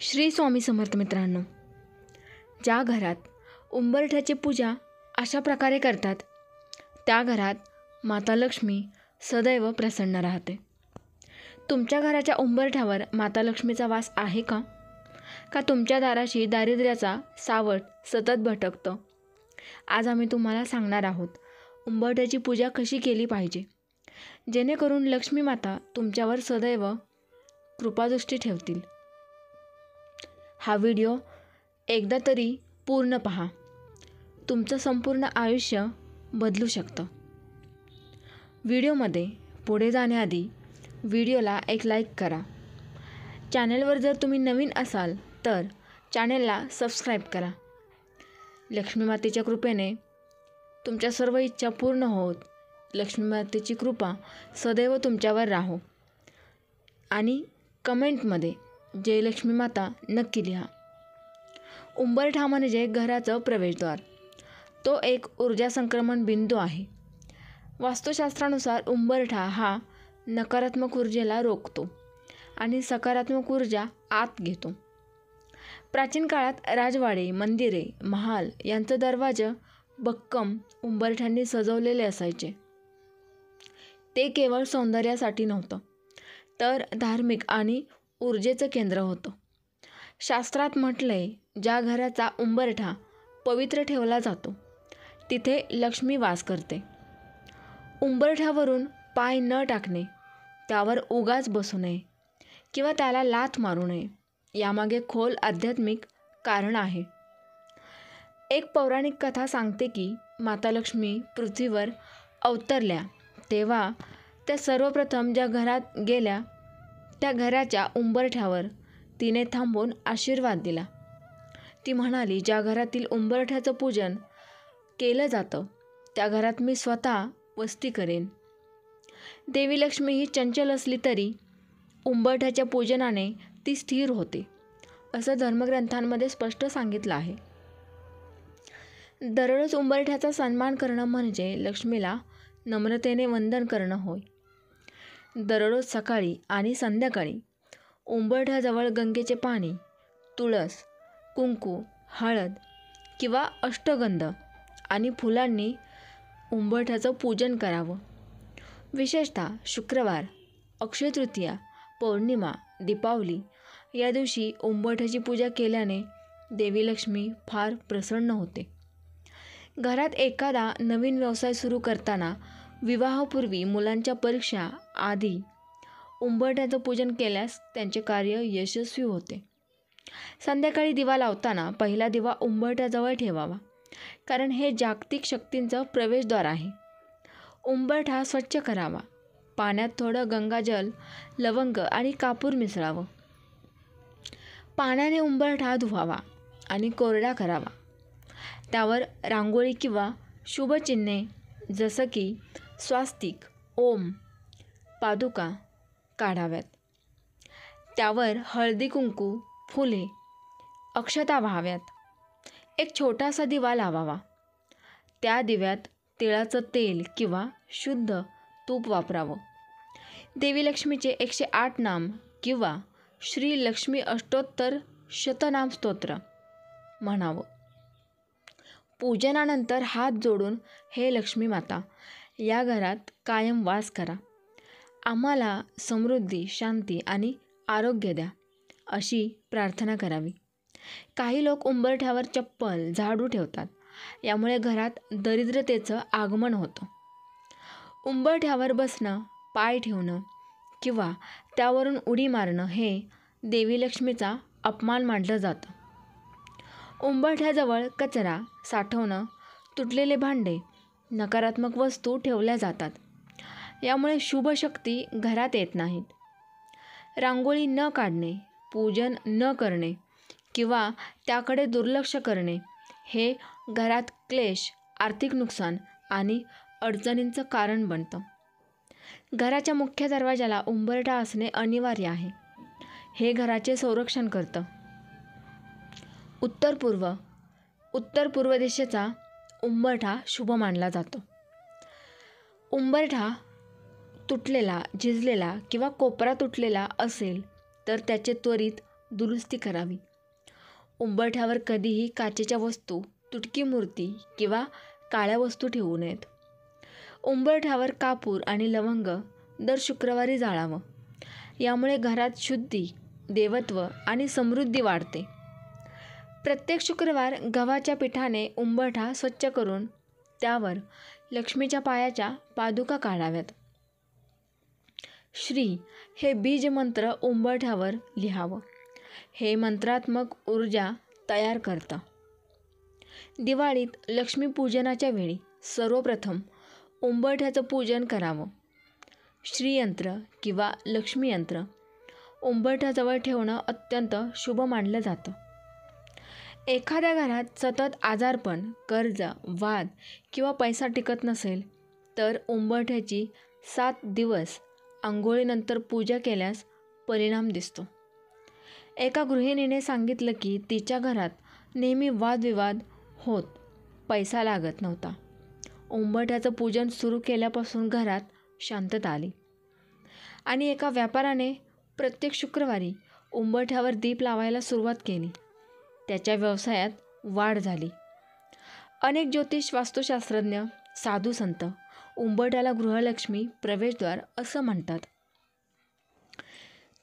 श्री स्वामी समर्थ मित्रांनो, ज्या घरात उंबरठ्याची पूजा अशा प्रकारे करतात त्या घरात माता लक्ष्मी सदैव प्रसन्न राहते. तुमच्या घराच्या उंबरठ्यावर माता लक्ष्मीचा वास आहे का? का तुमच्या दाराशी दारिद्र्याचा सावट सतत भटकतं? आज आम्ही तुम्हाला सांगणार आहोत उंबरठ्याची पूजा कशी केली पाहिजे, जेणेकरून लक्ष्मी माता तुमच्यावर सदैव कृपादृष्टी ठेवतील. हा व्हिडिओ एकदा तरी पूर्ण पहा, तुमचं संपूर्ण आयुष्य बदलू शकतं. व्हिडिओमध्ये पुढे जाण्याआधी व्हिडिओला एक लाईक करा. चॅनलवर जर तुम्ही नवीन असाल तर चॅनलला सबस्क्राईब करा. लक्ष्मी मातेच्या कृपेने तुमच्या सर्व इच्छा पूर्ण होत, लक्ष्मी मातेची कृपा सदैव तुमच्यावर राहो. आणि कमेंटमध्ये जय लक्ष्मी माता नक्की लिहा. उंबरठा म्हणजे घराचं प्रवेशद्वार. तो एक ऊर्जा संक्रमण बिंदू आहे. वास्तुशास्त्रानुसार उंबरठा हा नकारात्मक ऊर्जेला रोखतो आणि सकारात्मक ऊर्जा आत घेतो. प्राचीन काळात राजवाडे, मंदिरे, महाल यांचे दरवाजे भक्कम उंबरठ्यांनी सजवलेले असायचे. ते केवळ सौंदर्यासाठी नव्हतं, तर धार्मिक आणि ऊर्जेचं केंद्र होतं. शास्त्रात म्हटलंय, ज्या घराचा उंबरठा पवित्र ठेवला जातो तिथे लक्ष्मी वास करते. उंबरठ्यावरून पाय न टाकणे, त्यावर उगाच बसू नये किंवा त्याला लाथ मारू नये, यामागे खोल आध्यात्मिक कारण आहे. एक पौराणिक कथा सांगते की माता लक्ष्मी पृथ्वीवर अवतरल्या तेव्हा त्या सर्वप्रथम ज्या घरात गेल्या त्या घराच्या उंबरठ्यावर तिने थांबून आशीर्वाद दिला. ती म्हणाली, ज्या घरातील उंबरठ्याचं पूजन केलं जातं त्या घरात मी स्वतः वस्ती करेन. देवी लक्ष्मी ही चंचल असली तरी उंबरठ्याच्या पूजनाने ती स्थिर होते, असं धर्मग्रंथांमध्ये स्पष्ट सांगितलं आहे. दररोज उंबरठ्याचा सन्मान करणं म्हणजे लक्ष्मीला नम्रतेने वंदन करणं होय. दररोज सकाळी आणि संध्याकाळी उंबरठ्याजवळ गंगेचे पाणी, तुळस, कुंकू, हळद किंवा अष्टगंध आणि फुलांनी उंबरठ्याचं पूजन करावं. विशेषतः शुक्रवार, अक्षय तृतीया, पौर्णिमा, दीपावली या दिवशी उंबरठ्याची पूजा केल्याने देवी लक्ष्मी फार प्रसन्न होते. घरात एखादा नवीन व्यवसाय सुरू करताना, विवाहापूर्वी, मुलांच्या परीक्षा आधी उंबरठ्याचं पूजन केल्यास त्यांचे कार्य यशस्वी होते. संध्याकाळी दिवा लावताना पहिला दिवा उंबरठ्याजवळ ठेवावा, कारण हे जागतिक शक्तींचं प्रवेशद्वार आहे. उंबरठा स्वच्छ करावा. पाण्यात थोडं गंगाजल, लवंग आणि कापूर मिसळावं. पाण्याने उंबरठा धुवावा आणि कोरडा करावा. त्यावर रांगोळी किंवा शुभचिन्हे जसं की स्वास्तिक, ओम, पादुका काढाव्यात. त्यावर हळदी कुंकू, फुले, अक्षता वाहाव्यात. एक छोटासा दिवा लावावा. त्या दिव्यात तिळाचं तेल किंवा शुद्ध तूप वापरावं. देवी लक्ष्मीचे 108 नाम किंवा श्री लक्ष्मी अष्टोत्तर शतनाम स्तोत्र म्हणावं. पूजनानंतर हात जोडून, हे लक्ष्मी माता, या घरात कायम वास करा. आम्हाला समृद्धी, शांती आणि आरोग्य द्या, अशी प्रार्थना करावी. काही लोक उंबरठ्यावर चप्पल, झाडू ठेवतात. यामुळे घरात दरिद्रतेचं आगमन होतं. उंबरठ्यावर बसणं, पाय ठेवणं किंवा त्यावरून उडी मारणं हे देवी लक्ष्मीचा अपमान मानलं जातं. उंबरठ्याजवळ कचरा साठवणं, तुटलेले भांडे, नकारात्मक वस्तू ठेवल्या जातात. यामुळे शुभ शक्ती घरात येत नाहीत. रांगोळी न काढणे, पूजन न करणे किंवा त्याकडे दुर्लक्ष करणे हे घरात क्लेश, आर्थिक नुकसान आणि अडचणींचं कारण बनतं. घराच्या मुख्य दरवाजाला उंबरठा असणे अनिवार्य आहे. हे घराचे संरक्षण करतं. उत्तर पूर्व दिशेचा उंबरठा शुभ मानला जातो. उंबरठा तुटलेला, झिजलेला किंवा कोपरा तुटलेला असेल तर त्याचे त्वरित दुरुस्ती करावी. उंबरठ्यावर कधीही काचेच्या वस्तू, तुटकी मूर्ती किंवा काळ्या वस्तू ठेवू नयेत. उंबरठ्यावर कापूर आणि लवंग दर शुक्रवारी जाळावं. यामुळे घरात शुद्धी, देवत्व आणि समृद्धी वाढते. प्रत्येक शुक्रवार गव्हाच्या पिठाने उंबरठा स्वच्छ करून त्यावर लक्ष्मीच्या पायाच्या पादुका काढाव्यात. श्री हे बीज मंत्र उंबरठ्यावर लिहावं. हे मंत्रात्मक ऊर्जा तयार करतं. दिवाळीत लक्ष्मीपूजनाच्या वेळी सर्वप्रथम उंबरठ्याचं पूजन करावं. श्रीयंत्र किंवा लक्ष्मीयंत्र उंबरठ्याजवळ ठेवणं अत्यंत शुभ मानलं जातं. एखाद्या घरात सतत आजारपण, कर्ज, वाद किंवा पैसा टिकत नसेल तर उंबरठ्याची 7 दिवस अंघोळीनंतर पूजा केल्यास परिणाम दिसतो. एका गृहिणीने सांगितलं की तिच्या घरात नेहमी वादविवाद होत, पैसा लागत नव्हता. उंबरठ्याचं पूजन सुरू केल्यापासून घरात शांतता आली. आणि एका व्यापाऱ्याने प्रत्येक शुक्रवारी उंबरठ्यावर दीप लावायला सुरुवात केली. त्याच्या व्यवसायात वाढ झाली. अनेक ज्योतिष, वास्तुशास्त्रज्ञ, साधू संत उंबरठ्याला गृहलक्ष्मी प्रवेशद्वार असं म्हणतात.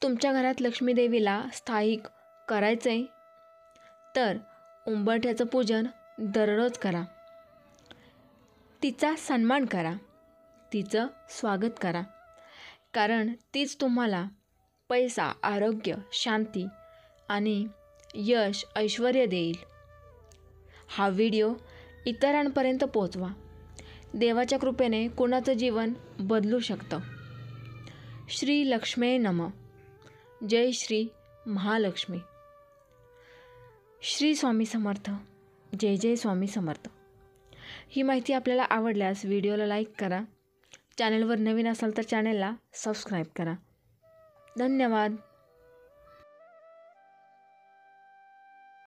तुमच्या घरात लक्ष्मी देवीला स्थायिक करायचंय तर उंबरठ्याचं पूजन दररोज करा. तिचा सन्मान करा, तिचं स्वागत करा, कारण तीच तुम्हाला पैसा, आरोग्य, शांती आणि यश, ऐश्वर्य देईल. हा व्हिडिओ इतरांपर्यंत पोहोचवा. देवाच्या कृपेने कोणाचं जीवन बदलू शकतं. श्री लक्ष्मी नमः. जय श्री महालक्ष्मी. श्री स्वामी समर्थ. जय जय स्वामी समर्थ. ही माहिती आपल्याला आवडल्यास व्हिडिओला लाईक करा. चॅनलवर नवीन असाल तर चॅनलला सबस्क्राईब करा. धन्यवाद.